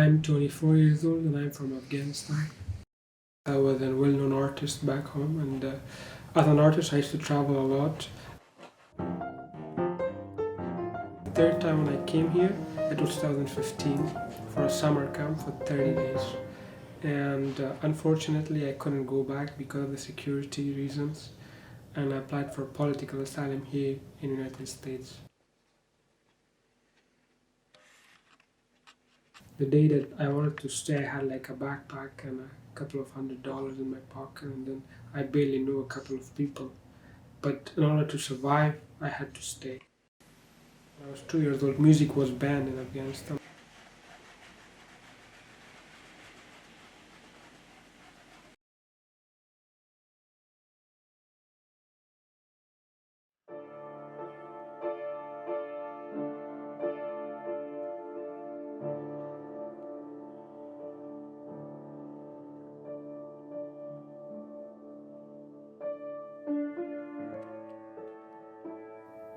I'm 24 years old and I'm from Afghanistan. I was a well-known artist back home, and as an artist I used to travel a lot. The third time when I came here, it was 2015 for a summer camp for 30 days. And unfortunately I couldn't go back because of the security reasons, and I applied for political asylum here in the United States. The day that I wanted to stay, I had like a backpack and a couple of $100 in my pocket, and then I barely knew a couple of people. But in order to survive, I had to stay. When I was 2 years old, music was banned in Afghanistan.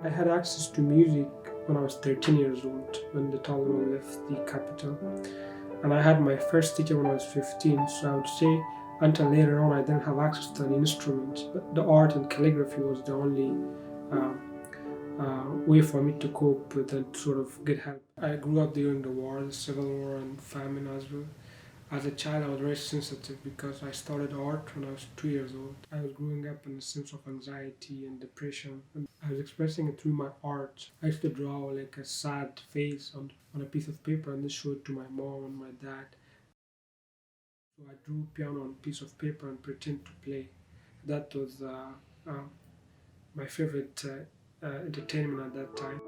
I had access to music when I was 13 years old, when the Taliban left the capital. And I had my first teacher when I was 15, so I would say until later on I didn't have access to an instrument. But the art and calligraphy was the only way for me to cope with and sort of get help. I grew up during the war, the Civil War and famine as well. As a child, I was very sensitive because I started art when I was 2 years old. I was growing up in a sense of anxiety and depression, and I was expressing it through my art. I used to draw like a sad face on a piece of paper and then show it to my mom and my dad. So I drew piano on a piece of paper and pretend to play. That was my favorite entertainment at that time.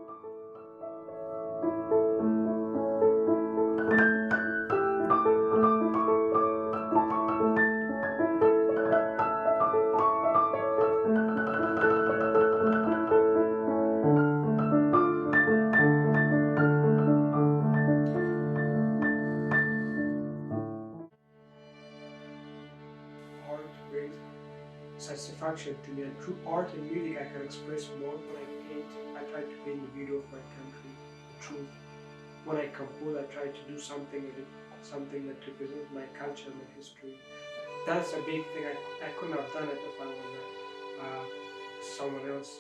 Art brings satisfaction to me, and through art and music I can express more. When I paint, I try to paint the beauty of my country, the truth. When I compose, I try to do something that represents my culture and my history. That's a big thing. I couldn't have done it if I was someone else.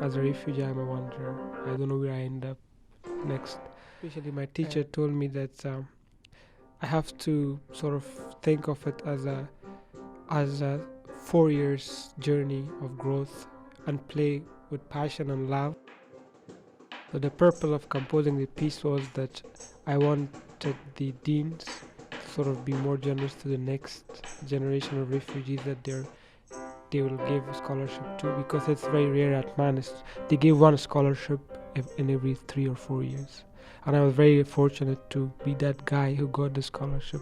As a refugee, I'm a wanderer. I don't know where I end up next. Especially my teacher told me that I have to sort of think of it as a 4 years journey of growth and play with passion and love. So the purpose of composing the piece was that I wanted the deans to sort of be more generous to the next generation of refugees that they will give a scholarship to, because it's very rare at Manus. They give one scholarship in every 3 or 4 years. And I was very fortunate to be that guy who got the scholarship.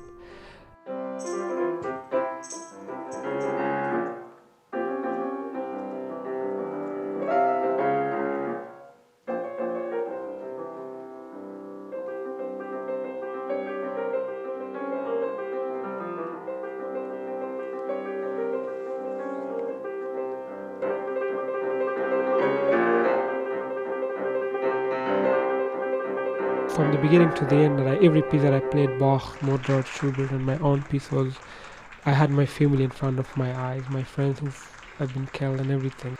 From the beginning to the end, every piece that I played, Bach, Mozart, Schubert, and my own piece I had my family in front of my eyes, my friends who have been killed and everything.